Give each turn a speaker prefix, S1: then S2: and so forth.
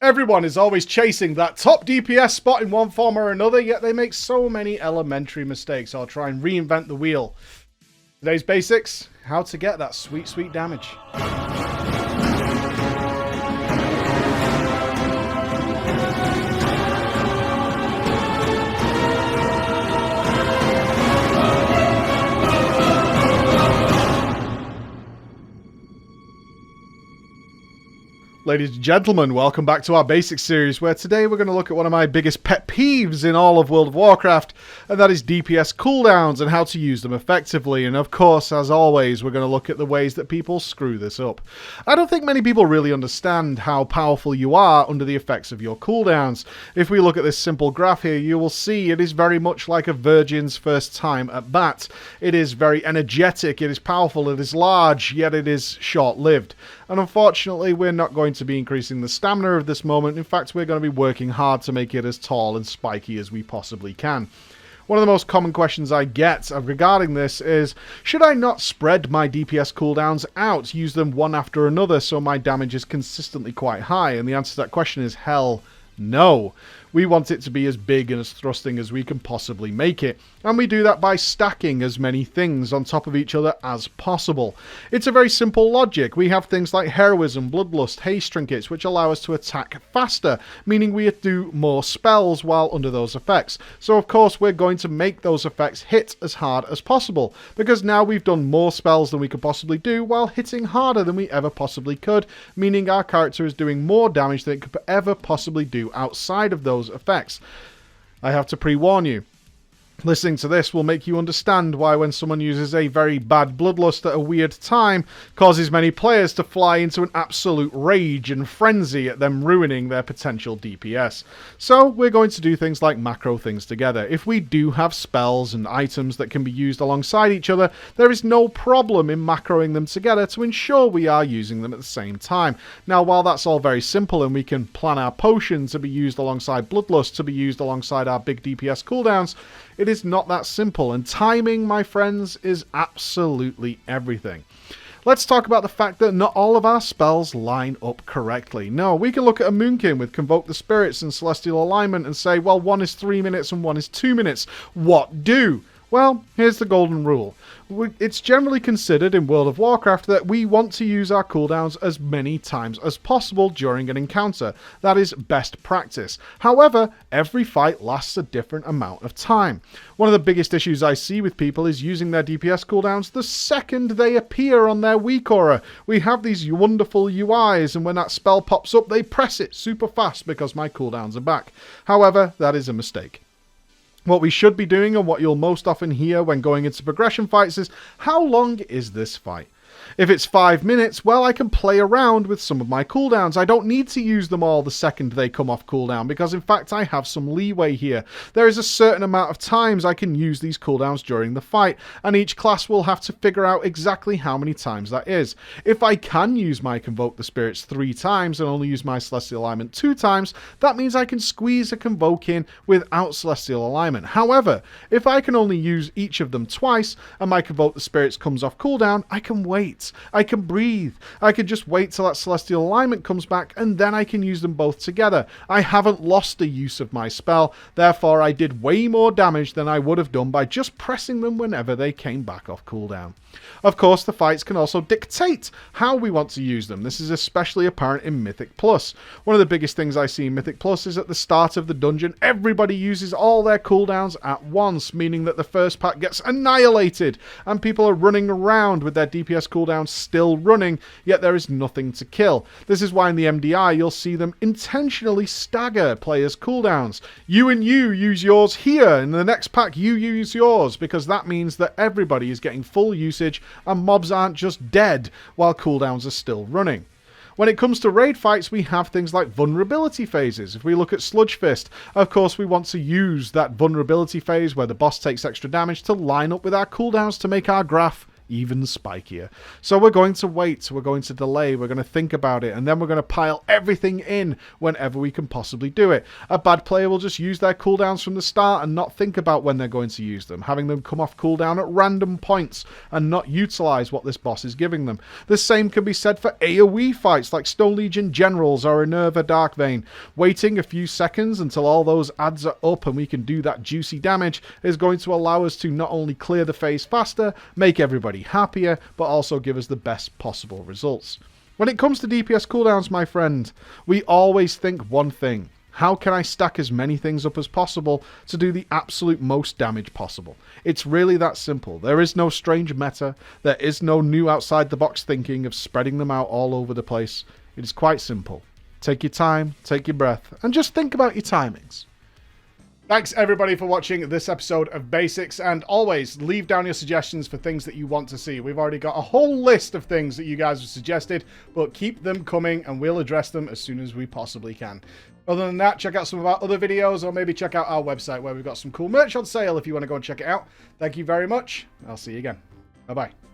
S1: Everyone is always chasing that top DPS spot in one form or another, yet they make so many elementary mistakes or try and reinvent the wheel. Today's basics, how to get that sweet, sweet damage. Ladies and gentlemen, welcome back to our Basics series, where today we're going to look at one of my biggest pet peeves in all of World of Warcraft, and that is DPS cooldowns and how to use them effectively. And of course, as always, we're going to look at the ways that people screw this up. I don't think many people really understand how powerful you are under the effects of your cooldowns. If we look at this simple graph here, you will see it is very much like a virgin's first time at bat. It is very energetic, it is powerful, it is large, yet it is short-lived. And unfortunately, we're not going to be increasing the stamina of this moment. In fact, we're going to be working hard to make it as tall and spiky as we possibly can. One of the most common questions I get regarding this is, should I not spread my DPS cooldowns out, use them one after another so my damage is consistently quite high? And the answer to that question is hell no. We want it to be as big and as thrusting as we can possibly make it, and we do that by stacking as many things on top of each other as possible. It's a very simple logic. We have things like heroism, bloodlust, haste trinkets, which allow us to attack faster, meaning we do more spells while under those effects. So of course we're going to make those effects hit as hard as possible, because now we've done more spells than we could possibly do while hitting harder than we ever possibly could, meaning our character is doing more damage than it could ever possibly do outside of those effects. I have to pre-warn you. Listening to this will make you understand why when someone uses a very bad bloodlust at a weird time causes many players to fly into an absolute rage and frenzy at them ruining their potential DPS. So we're going to do things like macro things together. If we do have spells and items that can be used alongside each other, there is no problem in macroing them together to ensure we are using them at the same time. Now, while that's all very simple and we can plan our potion to be used alongside bloodlust, to be used alongside our big DPS cooldowns, it is not that simple, and timing, my friends, is absolutely everything. Let's talk about the fact that not all of our spells line up correctly. No, we can look at a Moonkin with Convoke the Spirits and Celestial Alignment and say, well, one is 3 minutes and one is 2 minutes. What do? Well, here's the golden rule. It's generally considered in World of Warcraft that we want to use our cooldowns as many times as possible during an encounter. That is best practice. However, every fight lasts a different amount of time. One of the biggest issues I see with people is using their DPS cooldowns the second they appear on their weak aura. We have these wonderful UIs, and when that spell pops up, they press it super fast because my cooldowns are back. However, that is a mistake. What we should be doing, and what you'll most often hear when going into progression fights, is how long is this fight? If it's 5 minutes, well, I can play around with some of my cooldowns. I don't need to use them all the second they come off cooldown, because in fact I have some leeway here. There is a certain amount of times I can use these cooldowns during the fight, and each class will have to figure out exactly how many times that is. If I can use my Convoke the Spirits 3 times and only use my Celestial Alignment 2 times, that means I can squeeze a Convoke in without Celestial Alignment. However, if I can only use each of them twice, and my Convoke the Spirits comes off cooldown, I can wait. I can breathe. I can just wait till that Celestial Alignment comes back, and then I can use them both together. I haven't lost the use of my spell, therefore I did way more damage than I would have done by just pressing them whenever they came back off cooldown. Of course, the fights can also dictate how we want to use them. This is especially apparent in Mythic Plus. One of the biggest things I see in Mythic Plus is at the start of the dungeon, everybody uses all their cooldowns at once, meaning that the first pack gets annihilated, and people are running around with their DPS cooldowns still running, yet there is nothing to kill. This is why in the MDI you'll see them intentionally stagger players' cooldowns. You and you use yours here, and in the next pack you use yours, because that means that everybody is getting full usage and mobs aren't just dead while cooldowns are still running. When it comes to raid fights, we have things like vulnerability phases. If we look at Sludge Fist, of course we want to use that vulnerability phase where the boss takes extra damage to line up with our cooldowns to make our graph even spikier. So we're going to wait, we're going to delay, we're going to think about it, and then we're going to pile everything in whenever we can possibly do it. A bad player will just use their cooldowns from the start and not think about when they're going to use them, having them come off cooldown at random points and not utilize what this boss is giving them. The same can be said for AoE fights like Stone Legion Generals or Enerva Darkvein. Waiting a few seconds until all those ads are up and we can do that juicy damage is going to allow us to not only clear the phase faster, make everybody happier, but also give us the best possible results. When it comes to DPS cooldowns, my friend, we always think one thing: how can I stack as many things up as possible to do the absolute most damage possible? It's really that simple. There is no strange meta, there is no new outside the box thinking of spreading them out all over the place. It is quite simple. Take your time, take your breath, and just think about your timings. Thanks everybody for watching this episode of Basics, and always leave down your suggestions for things that you want to see. We've already got a whole list of things that you guys have suggested, but keep them coming and we'll address them as soon as we possibly can. Other than that, check out some of our other videos, or maybe check out our website where we've got some cool merch on sale if you want to go and check it out. Thank you very much. I'll see you again. Bye-bye.